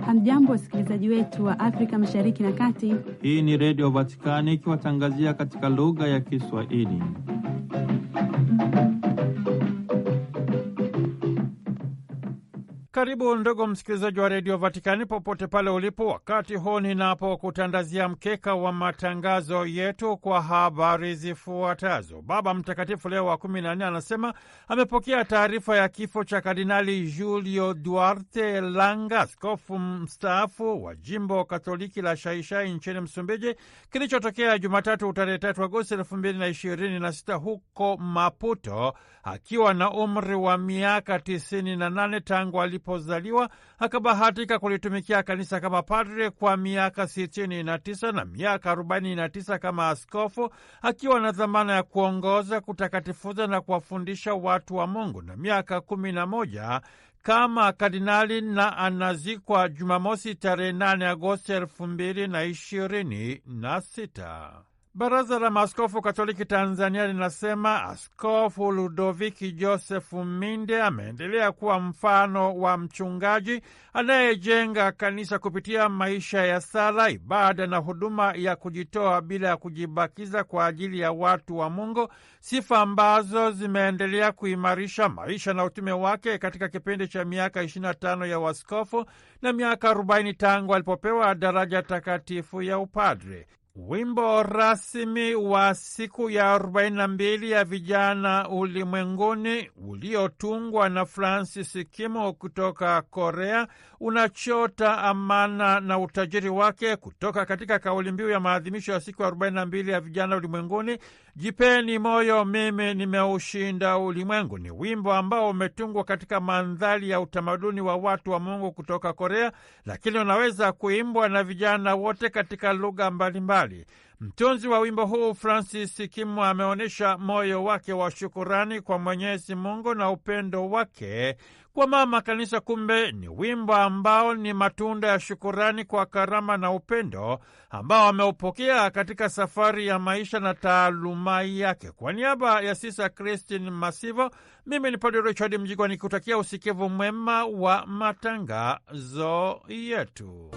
Hamjambo, wasikilizaji wetu wa Afrika Mashariki na Kati. Hii ni Radio Vatikani ikiwatangazia katika lugha ya Kiswahili. Karibu ndugu msikilizaji wa Radio Vatikani popote pale ulipo, wakati huu ninapokutandazia mkeka wa matangazo yetu kwa habari zifuatazo. Baba Mtakatifu Leo wa 14 anasema amepokea taarifa ya kifo cha Kardinali Julio Duarte Langa, askofu mstaafu wa jimbo Katoliki la Xai-Xai nchini Msumbiji, kilichotokea Jumatatu tarehe 3 Agosti 2026 huko Maputo, akiwa na umri wa miaka 98 tangu alipozaliwa. Akabahatika kulitumikia kanisa kama padre kwa miaka 69 na miaka 49 kama askofu, akiwa na dhamana ya kuongoza, kutakatifuza na kuwafundisha watu wa Mungu, na miaka 11 kama kardinali, na anazikwa Jumamosi tarehe 8 Agosti 2026. Baraza la Maaskofu Katoliki Tanzania linasema Askofu Ludoviki Josefu Minde ameendelea kuwa mfano wa mchungaji anayejenga kanisa kupitia maisha ya sala, ibada na huduma ya kujitoa bila ya kujibakiza kwa ajili ya watu wa Mungu, sifa ambazo zimeendelea kuimarisha maisha na utume wake katika kipindi cha miaka 25 ya uaskofu na miaka 40 tangu alipopewa daraja takatifu ya upadre. Wimbo rasmi wa siku ya 42 ya vijana ulimwenguni uliotungwa na Francis Kimo kutoka Korea unachota amana na utajiri wake kutoka katika kauli mbiu ya maadhimisho ya siku ya 42 ya vijana ulimwenguni, jipeni moyo, mimi nimeushinda ulimwengu. Ni wimbo ambao umetungwa katika mandhari ya utamaduni wa watu wa Mungu kutoka Korea, lakini unaweza kuimbwa na vijana wote katika lugha mbalimbali. Mtunzi wa wimbo huu Francis Kimo ameonyesha moyo wake wa shukurani kwa Mwenyezi Mungu na upendo wake kwa mama kanisa. Kumbe ni wimbo ambao ni matunda ya shukurani kwa karama na upendo ambao ameupokea katika safari ya maisha na taaluma yake. Kwa niaba ya Sisa Christine Masivo, mimi ni Padre Richard Mjigwa nikutakia usikivu mwema wa matangazo yetu.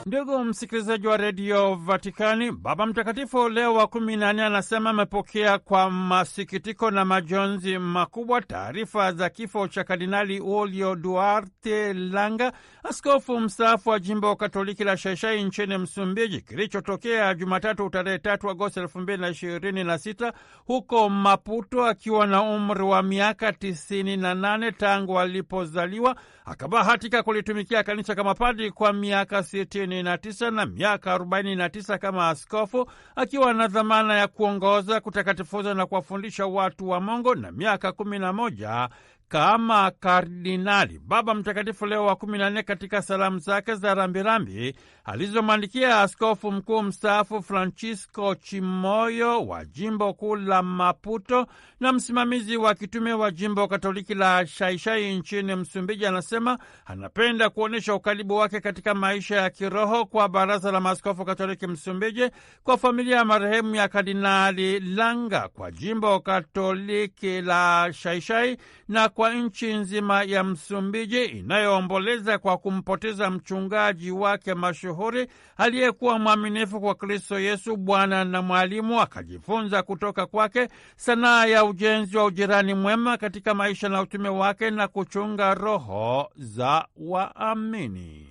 Ndugu msikilizaji wa Radio Vatikani, Baba Mtakatifu Leo wa 14 anasema amepokea kwa masikitiko na majonzi makubwa taarifa za kifo cha Kardinali Julio Duarte Langa, askofu mstaafu wa jimbo Katoliki la Xai-Xai nchini Msumbiji, kilichotokea Jumatatu tarehe 3 Agosti 2026 huko Maputo, akiwa na umri wa miaka 98 tangu alipozaliwa. Akabahatika kulitumikia kanisa kama padri kwa miaka 69 na miaka 49 kama askofu, akiwa na dhamana ya kuongoza, kutakatifuza na kuwafundisha watu wa Mungu, na miaka 11 kama kardinali. Baba Mtakatifu Leo wa 14 katika salamu zake za rambirambi alizomwandikia askofu mkuu mstaafu Francisco Chimoyo wa jimbo kuu la Maputo na msimamizi wa kitume wa jimbo Katoliki la Xai-Xai nchini Msumbiji, anasema anapenda kuonyesha ukaribu wake katika maisha ya kiroho kwa Baraza la Maaskofu Katoliki Msumbiji, kwa familia ya marehemu ya Kardinali Langa, kwa jimbo Katoliki la Xai-Xai na kwa nchi nzima ya Msumbiji inayoomboleza kwa kumpoteza mchungaji wake mashuhuri aliyekuwa mwaminifu kwa Kristo Yesu, Bwana na mwalimu. Akajifunza kutoka kwake sanaa ya ujenzi wa ujirani mwema katika maisha na utume wake na kuchunga roho za waamini.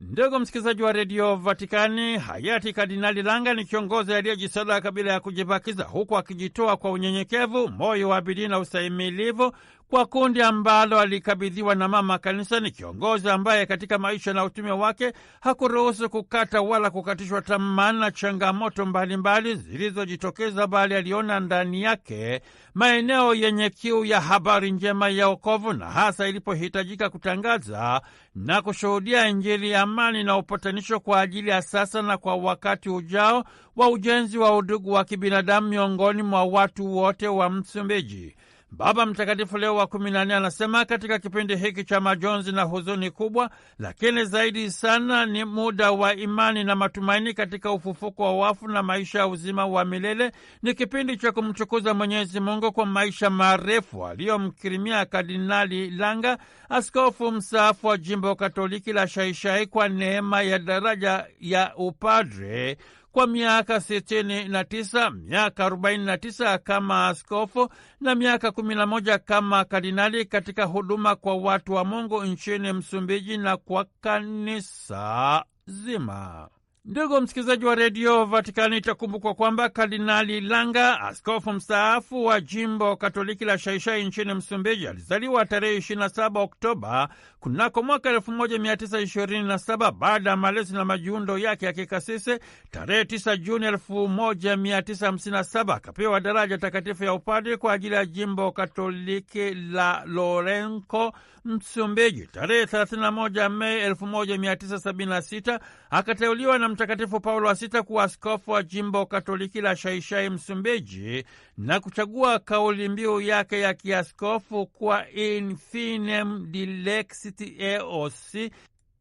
Ndugu msikilizaji wa Redio Vatikani, hayati Kardinali Langa ni kiongozi aliyejisadaka kabila ya kujibakiza, huku akijitoa kwa unyenyekevu, moyo wa bidii na ustahimilivu kwa kundi ambalo alikabidhiwa na Mama Kanisa. Ni kiongozi ambaye katika maisha na utume wake hakuruhusu kukata wala kukatishwa tamaa na changamoto mbalimbali zilizojitokeza, bali aliona ndani yake maeneo yenye kiu ya habari njema ya wokovu, na hasa ilipohitajika kutangaza na kushuhudia Injili ya amani na upatanisho kwa ajili ya sasa na kwa wakati ujao wa ujenzi wa udugu wa kibinadamu miongoni mwa watu wote wa Msumbiji. Baba Mtakatifu Leo wa 14 anasema katika kipindi hiki cha majonzi na huzuni kubwa, lakini zaidi sana ni muda wa imani na matumaini katika ufufuko wa wafu na maisha ya uzima wa milele. Ni kipindi cha kumtukuza Mwenyezi Mungu kwa maisha marefu aliyomkirimia Kardinali Langa, askofu mstaafu wa jimbo Katoliki la Xai-Xai, kwa neema ya daraja ya upadre kwa miaka 69, miaka 49 kama askofu na miaka 11 kama kardinali katika huduma kwa watu wa Mungu nchini Msumbiji na kwa kanisa zima. Ndugu msikilizaji wa redio Vatikani, itakumbukwa kwamba Kardinali Langa, askofu mstaafu wa jimbo Katoliki la Xai-Xai nchini Msumbiji, alizaliwa tarehe 27 Oktoba kunako mwaka 1927. Baada ya malezi na majiundo yake ya kikasisi, tarehe 9 Juni 1957 akapewa daraja takatifu ya upadri kwa ajili ya jimbo Katoliki la Lourenco, Msumbiji. Tarehe 31 Mei 1976 akateuliwa na Mtakatifu Paulo wa Sita kuwa askofu wa jimbo Katoliki la Xai-Xai, Msumbiji, na kuchagua kauli mbiu yake ya kiaskofu kwa In Finem Dilexit Eos,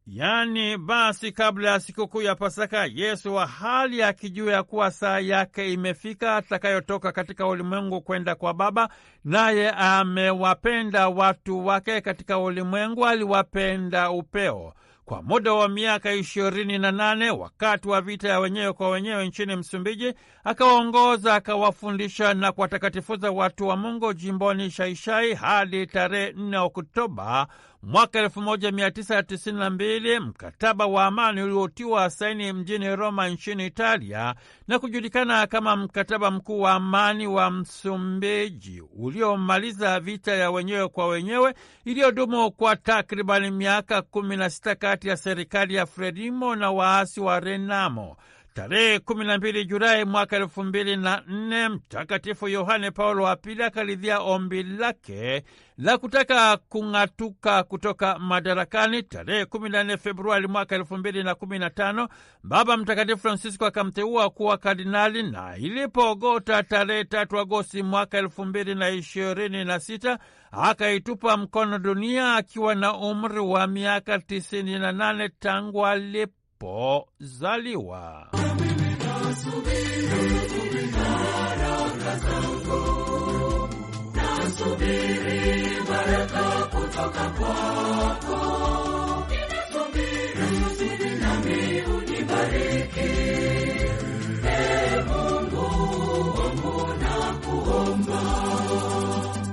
yaani basi kabla ya sikukuu ya Pasaka, Yesu wa hali akijua ya kuwa saa yake imefika atakayotoka katika ulimwengu kwenda kwa Baba, naye amewapenda watu wake katika ulimwengu, aliwapenda upeo. Kwa muda wa miaka 28 wakati wa vita ya wenyewe kwa wenyewe nchini Msumbiji, akawaongoza, akawafundisha na kuwatakatifuza watu wa Mungu jimboni Xai-Xai hadi tarehe 4 Oktoba mwaka 1992, mkataba wa amani uliotiwa saini mjini Roma nchini Italia na kujulikana kama mkataba mkuu wa amani wa Msumbiji, uliomaliza vita ya wenyewe kwa wenyewe iliyodumu kwa takribani miaka 16 kati ya serikali ya Frelimo na waasi wa Renamo. Tarehe 12 Julai mwaka 2004, Mtakatifu Yohane Paulo wa Pili akaridhia ombi lake la kutaka kung'atuka kutoka madarakani. Tarehe 14 Februari mwaka 2015, Baba Mtakatifu Francisco akamteua kuwa kardinali, na ilipogota tarehe 3 Agosti mwaka 2026 akaitupa mkono dunia akiwa na umri wa miaka 98 tangu alipozaliwa. Nasubiri baraka kutoka kwako, nasubiri nami unibariki. Ee Mungu wangu nakuomba.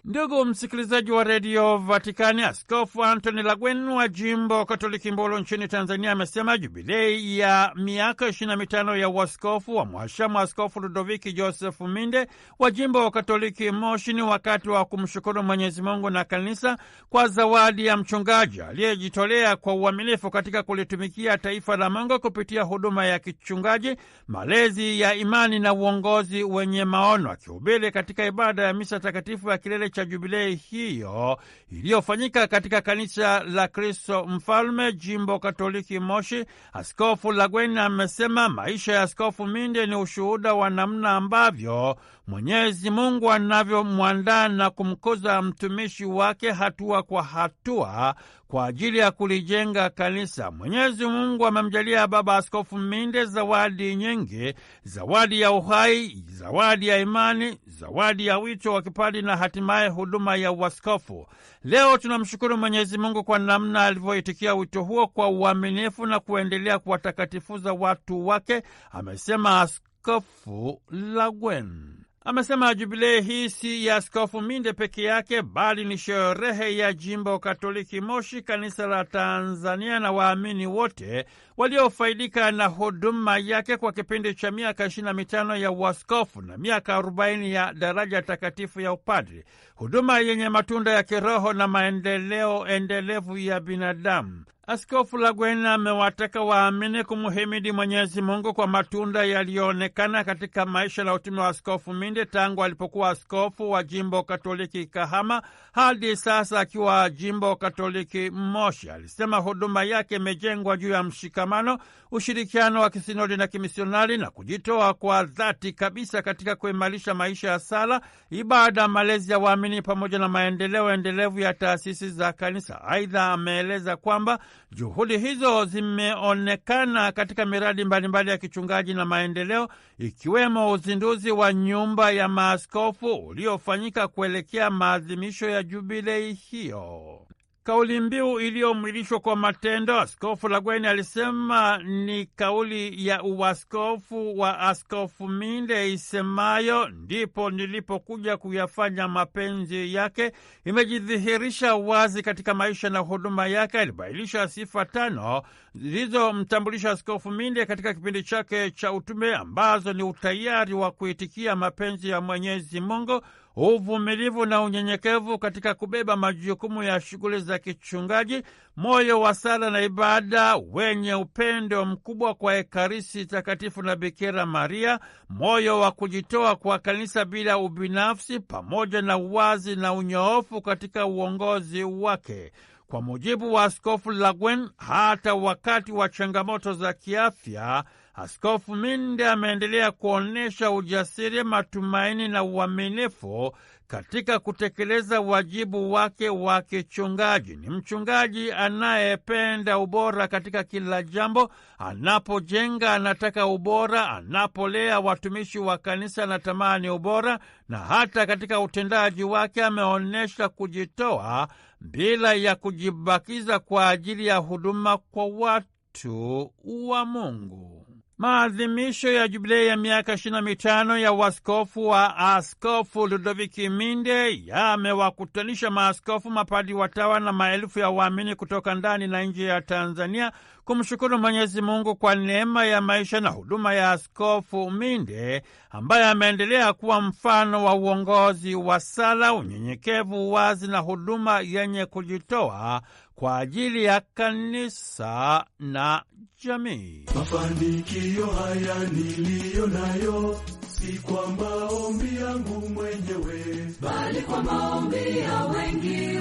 Ndugu msikilizaji wa redio Vatikani, Askofu Antoni Lagwen wa jimbo Katoliki Mbolo nchini Tanzania amesema jubilei ya miaka 25 ya uaskofu wa Mhashamu Askofu Ludoviki Joseph Minde wa jimbo Katoliki Moshi ni wakati wa kumshukuru Mwenyezi Mungu na kanisa kwa zawadi ya mchungaji aliyejitolea kwa uaminifu katika kulitumikia taifa la Mungu kupitia huduma ya kichungaji, malezi ya imani na uongozi wenye maono. Akihubiri katika ibada ya misa takatifu ya kilele cha jubilei hiyo iliyofanyika katika kanisa la Kristo Mfalme jimbo Katoliki Moshi, Askofu Lagwen amesema maisha ya Askofu Minde ni ushuhuda wa namna ambavyo Mwenyezi Mungu anavyomwandaa na kumkuza mtumishi wake hatua kwa hatua kwa ajili ya kulijenga kanisa. Mwenyezi Mungu amemjalia Baba Askofu Minde zawadi nyingi: zawadi ya uhai, zawadi ya imani, zawadi ya wito wa kipadi na hatimaye huduma ya uaskofu. Leo tunamshukuru Mwenyezi Mungu kwa namna alivyoitikia wito huo kwa uaminifu na kuendelea kuwatakatifuza watu wake, amesema Askofu Lagwen. Amesema jubilei hii si ya Askofu Minde peke yake, bali ni sherehe ya Jimbo Katoliki Moshi, kanisa la Tanzania na waamini wote waliofaidika na huduma yake kwa kipindi cha miaka 25 ya uaskofu na miaka 40 ya daraja takatifu ya upadri, huduma yenye matunda ya kiroho na maendeleo endelevu ya binadamu. Askofu Lagwen amewataka waamini kumhimidi Mwenyezi Mungu kwa matunda yaliyoonekana katika maisha na utume wa Askofu Minde tangu alipokuwa askofu wa Jimbo Katoliki Kahama hadi sasa akiwa Jimbo Katoliki Moshi. Alisema huduma yake imejengwa juu ya mshikamano, ushirikiano wa kisinodi na kimisionari na kujitoa kwa dhati kabisa katika kuimarisha maisha ya sala, ibada, malezi ya waamini pamoja na maendeleo endelevu ya taasisi za kanisa. Aidha, ameeleza kwamba juhudi hizo zimeonekana katika miradi mbalimbali ya kichungaji na maendeleo, ikiwemo uzinduzi wa nyumba ya maaskofu uliofanyika kuelekea maadhimisho ya jubilei hiyo. Kauli mbiu iliyomwilishwa kwa matendo, Askofu Lagweni alisema ni kauli ya uaskofu wa Askofu Minde isemayo, ndipo nilipokuja kuyafanya mapenzi yake, imejidhihirisha wazi katika maisha na huduma yake. Alibainisha sifa 5 zilizomtambulisha Askofu Minde katika kipindi chake cha utume, ambazo ni utayari wa kuitikia mapenzi ya Mwenyezi Mungu, uvumilivu na unyenyekevu katika kubeba majukumu ya shughuli za kichungaji, moyo wa sala na ibada wenye upendo mkubwa kwa Ekaristi Takatifu na Bikira Maria, moyo wa kujitoa kwa kanisa bila ubinafsi, pamoja na uwazi na unyoofu katika uongozi wake. Kwa mujibu wa Askofu Lagwen, hata wakati wa changamoto za kiafya, Askofu Minde ameendelea kuonyesha ujasiri, matumaini na uaminifu katika kutekeleza wajibu wake wa kichungaji. Ni mchungaji anayependa ubora katika kila jambo. Anapojenga anataka ubora, anapolea watumishi wa kanisa anatamani ubora, na hata katika utendaji wake ameonyesha kujitoa bila ya kujibakiza kwa ajili ya huduma kwa watu wa Mungu. Maadhimisho ya jubilei ya miaka 25 ya uaskofu wa Askofu Ludoviki Minde yamewakutanisha maaskofu, mapadi, watawa na maelfu ya waamini kutoka ndani na nje ya Tanzania kumshukuru Mwenyezi Mungu kwa neema ya maisha na huduma ya Askofu Minde, ambaye ameendelea kuwa mfano wa uongozi wa sala, unyenyekevu, wazi na huduma yenye kujitoa kwa ajili ya kanisa na jamii. Mafanikio haya niliyo nayo si kwa maombi yangu mwenyewe, bali kwa maombi ya wengi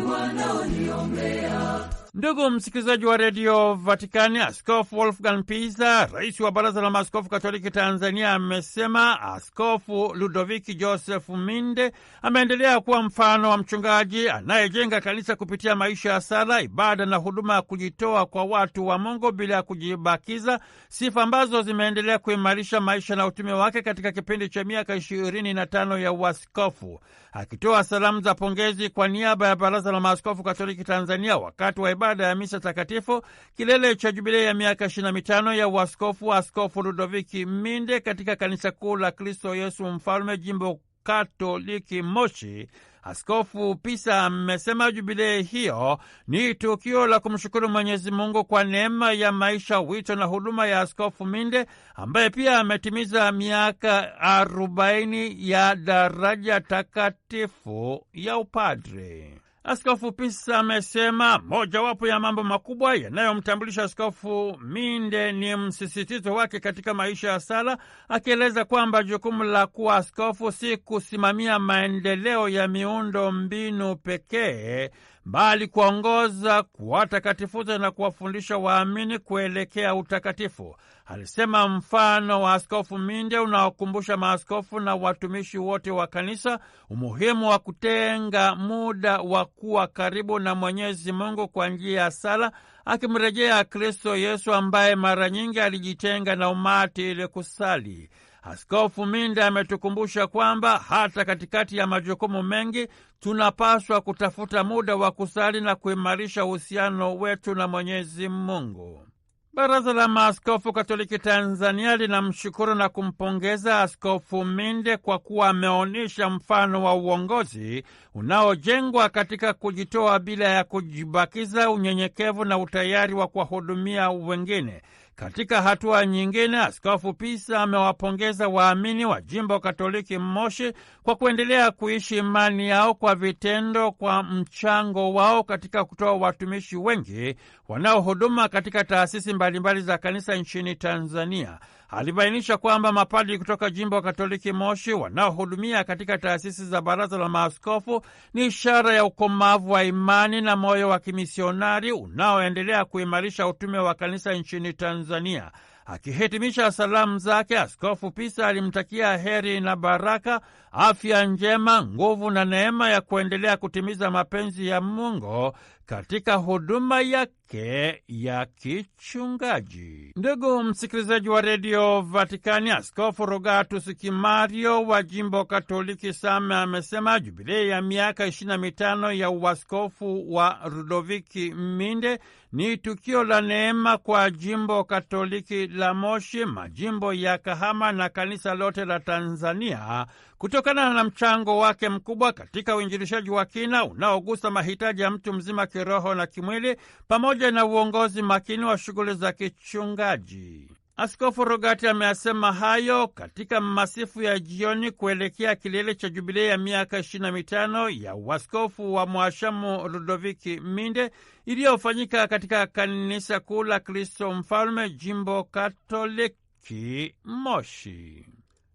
wanaoniombea. Ndugu msikilizaji wa redio Vatikani, Askofu Wolfgang Pisa, rais wa Baraza la Maaskofu Katoliki Tanzania, amesema Askofu Ludoviki Joseph Minde ameendelea kuwa mfano wa mchungaji anayejenga kanisa kupitia maisha ya sala, ibada na huduma ya kujitoa kwa watu wa Mungu bila ya kujibakiza, sifa ambazo zimeendelea kuimarisha maisha na utume wake katika kipindi cha miaka 25 ya uaskofu. Akitoa salamu za pongezi kwa niaba ya Baraza la Maaskofu Katoliki Tanzania wakati wa ibada ya misa takatifu, kilele cha jubilei ya miaka 25 ya uaskofu wa Askofu Ludoviki Minde katika kanisa kuu la Kristo Yesu Mfalme, Jimbo Katoliki Moshi, Askofu Pisa amesema jubilei hiyo ni tukio la kumshukuru Mwenyezi Mungu kwa neema ya maisha, wito na huduma ya Askofu Minde, ambaye pia ametimiza miaka 40 ya daraja takatifu ya upadre. Askofu Pisa amesema mojawapo ya mambo makubwa yanayomtambulisha Askofu Minde ni msisitizo wake katika maisha ya sala, akieleza kwamba jukumu la kuwa askofu si kusimamia maendeleo ya miundo mbinu pekee, bali kuongoza, kuwatakatifuza na kuwafundisha waamini kuelekea utakatifu. Alisema mfano wa Askofu Minde unaokumbusha maaskofu na watumishi wote wa kanisa umuhimu wa kutenga muda wa kuwa karibu na Mwenyezi Mungu kwa njia ya sala, akimrejea Kristo Yesu ambaye mara nyingi alijitenga na umati ili kusali. Askofu Minde ametukumbusha kwamba hata katikati ya majukumu mengi tunapaswa kutafuta muda wa kusali na kuimarisha uhusiano wetu na Mwenyezi Mungu. Baraza la Maaskofu Katoliki Tanzania linamshukuru na kumpongeza Askofu Minde kwa kuwa ameonyesha mfano wa uongozi unaojengwa katika kujitoa bila ya kujibakiza, unyenyekevu na utayari wa kuwahudumia wengine. Katika hatua nyingine, Askofu Pisa amewapongeza waamini wa Jimbo Katoliki Moshi kwa kuendelea kuishi imani yao kwa vitendo, kwa mchango wao katika kutoa watumishi wengi wanaohuduma katika taasisi mbalimbali za kanisa nchini Tanzania. Alibainisha kwamba mapadri kutoka Jimbo Katoliki Moshi wanaohudumia katika taasisi za Baraza la Maaskofu ni ishara ya ukomavu wa imani na moyo wa kimisionari unaoendelea kuimarisha utume wa kanisa nchini Tanzania. Akihitimisha salamu zake, Askofu Pisa alimtakia heri na baraka, afya njema, nguvu na neema ya kuendelea kutimiza mapenzi ya Mungu katika huduma yake ya kichungaji. Ndugu msikilizaji wa redio Vatikani, Askofu Rogatus Kimario wa Jimbo Katoliki Same amesema jubilei ya miaka 25 ya uaskofu wa Ludoviki Minde ni tukio la neema kwa Jimbo Katoliki la Moshi, majimbo ya Kahama na kanisa lote la Tanzania, kutokana na mchango wake mkubwa katika uinjilishaji wa kina unaogusa mahitaji ya mtu mzima kiroho na kimwili, pamoja na uongozi makini wa shughuli za kichungaji. Askofu Rogati ameyasema hayo katika masifu ya jioni kuelekea kilele cha jubilei ya miaka 25 ya uaskofu wa Mhashamu Ludoviki Minde iliyofanyika katika kanisa kuu la Kristo Mfalme, Jimbo Katoliki Moshi.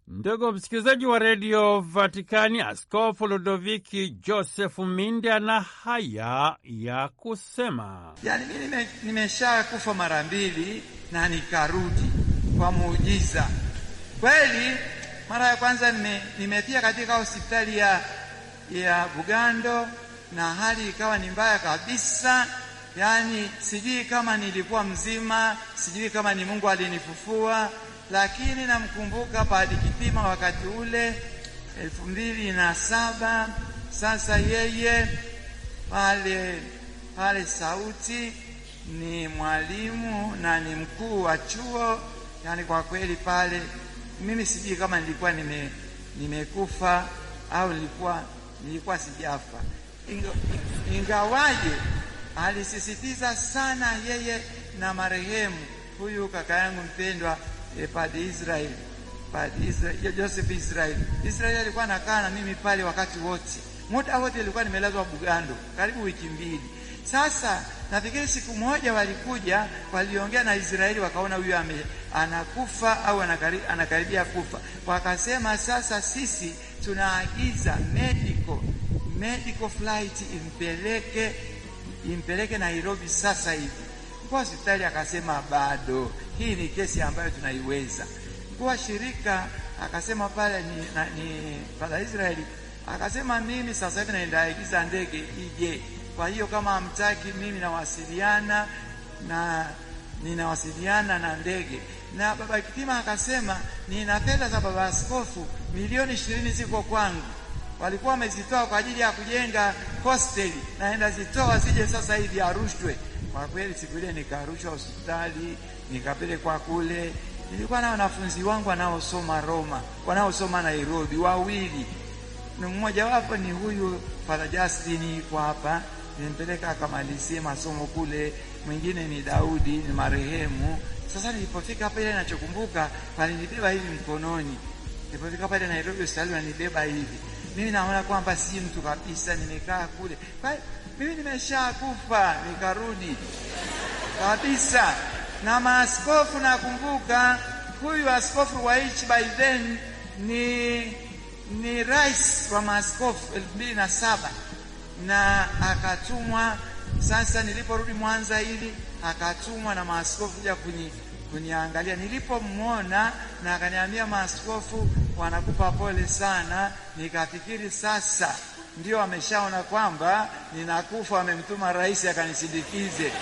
Ndugu msikilizaji wa redio Vatikani, Askofu Ludoviki Josefu Minde ana haya ya kusema. Mimi nimesha kufa mara 2 na nikarudi kwa muujiza. Kweli mara ya kwanza nimetia katika hospitali ya Bugando na hali ikawa ni mbaya kabisa. Sijui kama nilikuwa mzima, sijui kama ni Mungu alinifufua, lakini namkumbuka Padre Kitima wakati ule 2007. Sasa yeye pale Sauti ni mwalimu na ni mkuu wa chuo. Kwa kweli pale mimi sijui kama nilikuwa nimekufa au nilikuwa sijafa. Ingawaje alisisitiza sana yeye na marehemu huyu kaka yangu mpendwa Padre Israel Joseph Israel alikuwa anakaa na mimi pale wakati wote, muda wote nilikuwa nimelazwa Bugando karibu wiki 2. Sasa nafikiri siku moja walikuja, waliongea na Israeli, wakaona huyu anakufa au anakaribia kufa. Wakasema sasa sisi tunaagiza medical flight impeleke Nairobi sasa hivi. Kwa hospitali akasema bado, hii ni kesi ambayo tunaiweza. Kwa shirika akasema pale ni Padre Israeli akasema mimi sasa hivi naenda agiza ndege ije. Kwa hiyo kama hamtaki mimi ninawasiliana na ndege. Na Baba Kitima akasema nina fedha za Baba Askofu milioni 20 ziko kwangu. Walikuwa wamezitoa kwa ajili ya kujenga hosteli, naenda zitoa zije sasa hivi arushwe. Kwa kweli siku ile nikarushwa hospitali, nikapelekwa kule. Nilikuwa na wanafunzi wangu wanaosoma Nairobi 2. Mmoja wapo ni huyu Father Justin yuko hapa, nimpeleka akamalizie masomo kule. Mwingine ni Daudi, ni marehemu. Sasa nilipofika pale ninachokumbuka, walinibeba hivi mkononi. Nilipofika pale Nairobi hospitali wanibeba hivi. Mimi naona kwamba si mtu kabisa, nimekaa kule. Kwa mimi nimeshakufa, nikarudi kabisa. Na maaskofu nakumbuka, huyu askofu wa Ichi by then ni rais wa maaskofu 2007 na akatumwa. Sasa niliporudi Mwanza hivi akatumwa na maaskofu kuja kuniangalia. Nilipomwona na akaniambia maaskofu wanakupa pole sana, nikafikiri sasa ndio ameshaona kwamba ninakufa, amemtuma rais akanisindikize.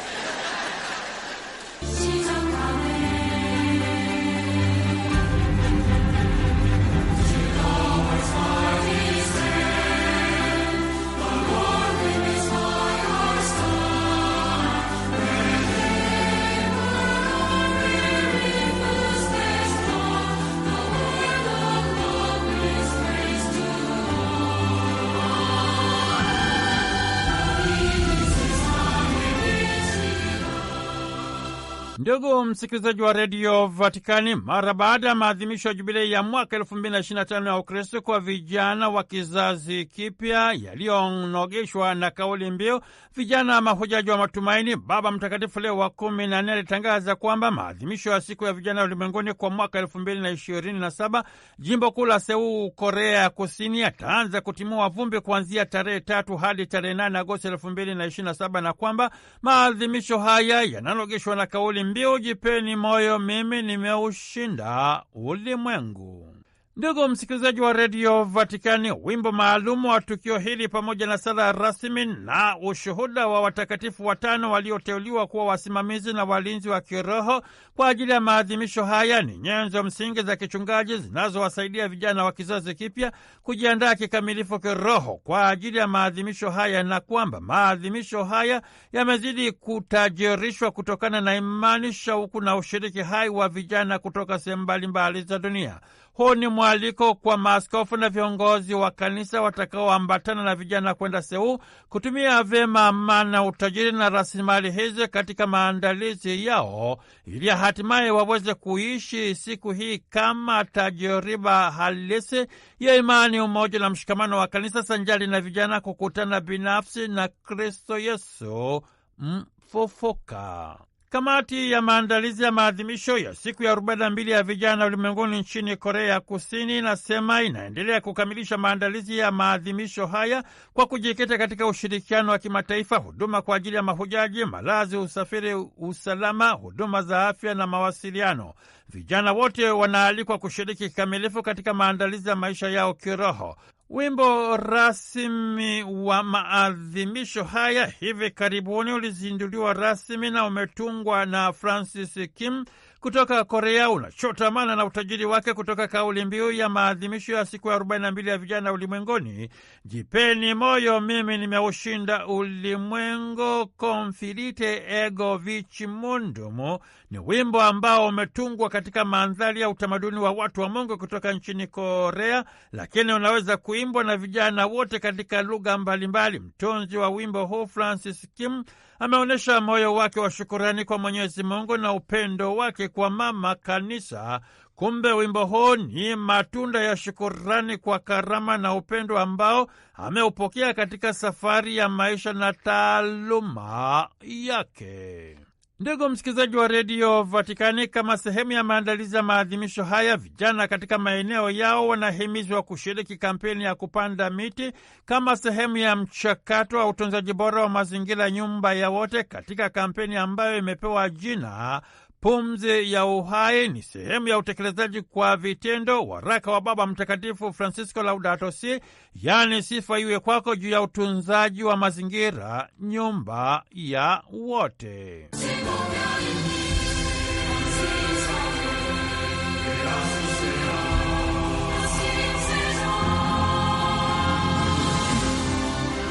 Ndugu msikilizaji wa redio Vatikani, mara baada ya maadhimisho ya jubilei ya mwaka 2025 ya Ukristo kwa vijana wa kizazi kipya yaliyonogeshwa na kauli mbiu vijana mahujaji wa matumaini, Baba Mtakatifu Leo wa 14 alitangaza kwamba maadhimisho ya siku ya vijana ulimwenguni kwa mwaka 2027 jimbo kuu la Seoul, Korea ya Kusini, yataanza kutimua vumbi kuanzia tarehe 3 hadi tarehe 8 Agosti 2027 na kwamba maadhimisho haya yananogeshwa na kauli mbiu jipeni moyo, mimi nimeushinda ulimwengu. Ndugu msikilizaji wa redio Vatikani, wimbo maalumu wa tukio hili pamoja na sala rasmi na ushuhuda wa watakatifu 5 walioteuliwa kuwa wasimamizi na walinzi wa kiroho kwa ajili ya maadhimisho haya ni nyenzo msingi za kichungaji zinazowasaidia vijana wa kizazi kipya kujiandaa kikamilifu kiroho kwa ajili ya maadhimisho haya, na kwamba maadhimisho haya yamezidi kutajirishwa kutokana na imani, shauku na ushiriki hai wa vijana kutoka sehemu mbalimbali za dunia. Huu ni mwaliko kwa maaskofu na viongozi wa kanisa watakaoambatana na vijana kwenda Seoul kutumia vyema amana na utajiri na rasilimali hizi katika maandalizi yao ili hatimaye waweze kuishi siku hii kama tajiriba halisi ya imani, umoja na mshikamano wa kanisa, sanjali na vijana kukutana binafsi na Kristo Yesu mfufuka. Kamati ya maandalizi ya maadhimisho ya siku ya 42 ya vijana ulimwenguni nchini Korea ya Kusini inasema inaendelea kukamilisha maandalizi ya maadhimisho haya kwa kujikita katika ushirikiano wa kimataifa, huduma kwa ajili ya mahujaji, malazi, usafiri, usalama, huduma za afya na mawasiliano. Vijana wote wanaalikwa kushiriki kikamilifu katika maandalizi ya maisha yao kiroho. Wimbo rasmi wa maadhimisho haya hivi karibuni ulizinduliwa rasmi na umetungwa na Francis Kim kutoka Korea, unachotamana na utajiri wake kutoka kauli mbiu ya maadhimisho ya siku ya 42 ya vijana ulimwenguni, jipeni moyo, mimi nimeushinda ulimwengu, confidite ego vici mundum. Ni wimbo ambao umetungwa katika mandhari ya utamaduni wa watu wa Mungu kutoka nchini Korea, lakini unaweza kuimbwa na vijana wote katika lugha mbalimbali. Mtunzi wa wimbo huu Francis Kim ameonyesha moyo wake wa shukurani kwa Mwenyezi Mungu na upendo wake kwa mama kanisa. Kumbe wimbo huu ni matunda ya shukurani kwa karama na upendo ambao ameupokea katika safari ya maisha na taaluma yake. Ndugu msikilizaji wa redio Vatikani, kama sehemu ya maandalizi ya maadhimisho haya, vijana katika maeneo yao wanahimizwa kushiriki kampeni ya kupanda miti kama sehemu ya mchakato wa utunzaji bora wa mazingira, nyumba ya wote, katika kampeni ambayo imepewa jina Pumzi ya Uhai. Ni sehemu ya utekelezaji kwa vitendo waraka wa Baba Mtakatifu Francisco Laudato Si, yaani sifa iwe kwako, juu ya utunzaji wa mazingira, nyumba ya wote.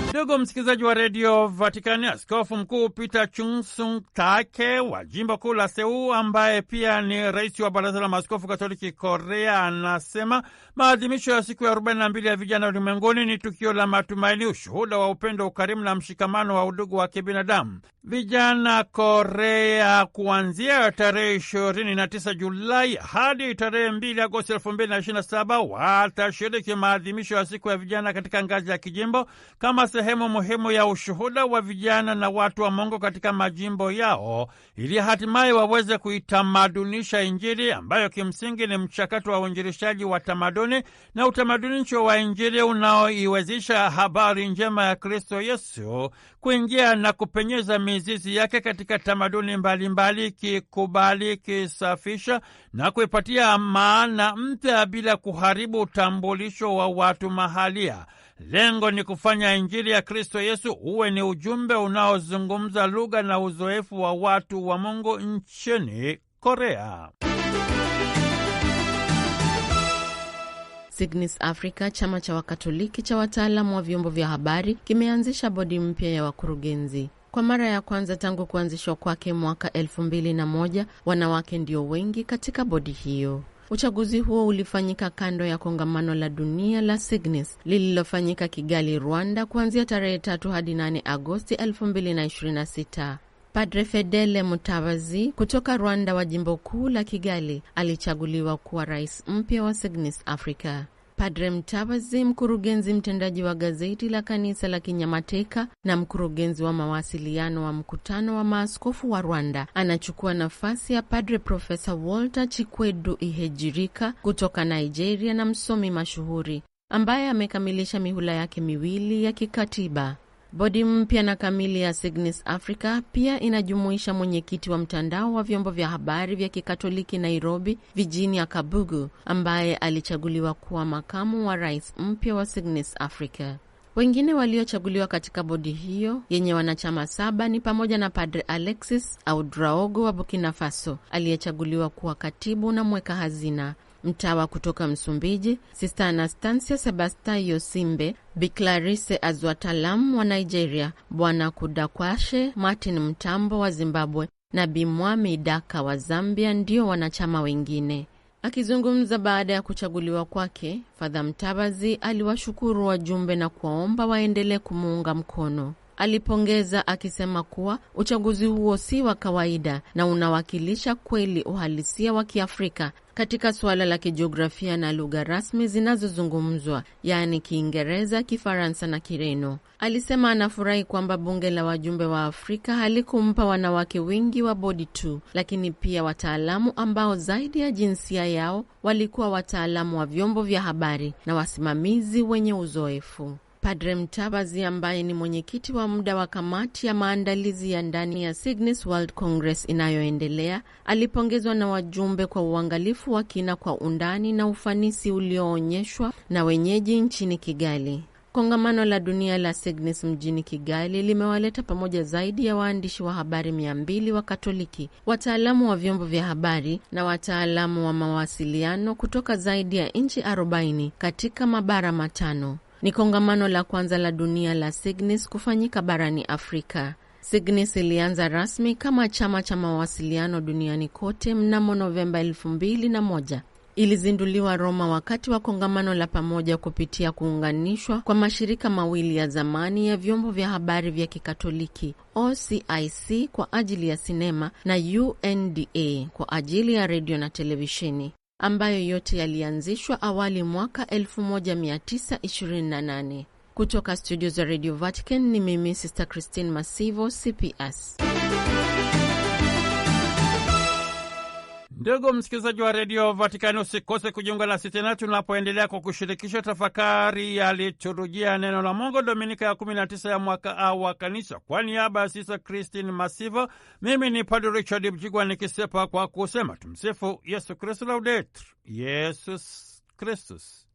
Ndugu msikilizaji wa redio Vatikani, Askofu Mkuu Peter Chung-Sung Take wa jimbo kuu la Seoul, ambaye pia ni rais wa Baraza la Maaskofu Katoliki Korea, anasema maadhimisho ya siku ya 42 ya vijana ulimwenguni ni tukio la matumaini, ushuhuda wa upendo, ukarimu na mshikamano wa udugu wa kibinadamu. Vijana Korea kuanzia tarehe 29 Julai hadi tarehe 2 Agosti 2027 watashiriki maadhimisho ya siku ya vijana katika ngazi ya kijimbo kama sehemu muhimu ya ushuhuda wa vijana na watu wa Mungu katika majimbo yao, ili hatimaye waweze kuitamadunisha Injili ambayo kimsingi ni mchakato wa uinjilishaji wa tamaduni na utamadunisho wa Injili unaoiwezesha habari njema ya Kristo Yesu kuingia na kupenyeza mizizi yake katika tamaduni mbalimbali, kikubali, kisafisha na kuipatia maana mpya bila kuharibu utambulisho wa watu mahalia. Lengo ni kufanya Injili ya Kristo Yesu uwe ni ujumbe unaozungumza lugha na uzoefu wa watu wa Mungu nchini Korea. Signis Africa, chama cha Wakatoliki cha wataalamu wa vyombo vya habari, kimeanzisha bodi mpya ya wakurugenzi. Kwa mara ya kwanza tangu kuanzishwa kwake mwaka 2001, wanawake ndio wengi katika bodi hiyo. Uchaguzi huo ulifanyika kando ya kongamano la dunia la Signis lililofanyika Kigali, Rwanda, kuanzia tarehe 3 hadi 8 Agosti 2026. Padre Fedele Mutabazi kutoka Rwanda wa jimbo kuu la Kigali alichaguliwa kuwa rais mpya wa Cygnus Africa. Padre Mutabazi, mkurugenzi mtendaji wa gazeti la kanisa la Kinyamateka na mkurugenzi wa mawasiliano wa mkutano wa maaskofu wa Rwanda, anachukua nafasi ya Padre Profesa Walter Chikwedu Ihejirika kutoka Nigeria na msomi mashuhuri ambaye amekamilisha mihula yake miwili ya kikatiba. Bodi mpya na kamili ya Cygnus Africa pia inajumuisha mwenyekiti wa mtandao wa vyombo vya habari vya Kikatoliki Nairobi, Virginia Kabugu, ambaye alichaguliwa kuwa makamu wa rais mpya wa Cygnus Africa. Wengine waliochaguliwa katika bodi hiyo yenye wanachama 7 ni pamoja na Padre Alexis Audraogo wa Burkina Faso aliyechaguliwa kuwa katibu na mweka hazina, mtawa kutoka Msumbiji Sister Anastasia Sebastian Simbe, Bi Clarisse Azwatalam wa Nigeria, Bwana Kudakwashe Martin Mtambo wa Zimbabwe na Bi Mwami Daka wa Zambia ndio wanachama wengine. Akizungumza baada ya kuchaguliwa kwake, Father Mtabazi aliwashukuru wajumbe na kuwaomba waendelee kumuunga mkono. Alipongeza akisema kuwa uchaguzi huo si wa kawaida na unawakilisha kweli uhalisia wa Kiafrika katika suala la kijiografia na lugha rasmi zinazozungumzwa, yaani Kiingereza, Kifaransa na Kireno. Alisema anafurahi kwamba bunge la wajumbe wa Afrika halikumpa wanawake wingi wa bodi tu, lakini pia wataalamu ambao zaidi ya jinsia yao walikuwa wataalamu wa vyombo vya habari na wasimamizi wenye uzoefu. Padre Mtabazi, ambaye ni mwenyekiti wa muda wa kamati ya maandalizi ya ndani ya Cygnus World Congress inayoendelea, alipongezwa na wajumbe kwa uangalifu wa kina, kwa undani na ufanisi ulioonyeshwa na wenyeji nchini Kigali. Kongamano la dunia la Cygnus mjini Kigali limewaleta pamoja zaidi ya waandishi wa habari 200 wa Katoliki, wataalamu wa vyombo vya habari na wataalamu wa mawasiliano kutoka zaidi ya nchi 40 katika mabara 5. Ni kongamano la kwanza la dunia la Cygnus kufanyika barani Afrika. Cygnus ilianza rasmi kama chama cha mawasiliano duniani kote mnamo Novemba 2001. Ilizinduliwa Roma wakati wa kongamano la pamoja kupitia kuunganishwa kwa mashirika mawili ya zamani ya vyombo vya habari vya Kikatoliki, OCIC kwa ajili ya sinema na UNDA kwa ajili ya redio na televisheni, ambayo yote yalianzishwa awali mwaka 1928. Kutoka studio za Radio Vatican ni mimi Sister Christine Masivo, CPS. Ndugu msikilizaji wa Radio Vatikani, usikose kujiunga na sisi tena tunapoendelea kwa kushirikisha tafakari ya liturujia neno la Mungu, Dominika ya 19 ya mwaka A wa Kanisa. Kwa niaba ya Sister Christine Masivo, mimi ni Padre Richard Mjigwa nikisepa kwa kusema tumsifu Yesu Kristo, Laudetur Yesus Kristus.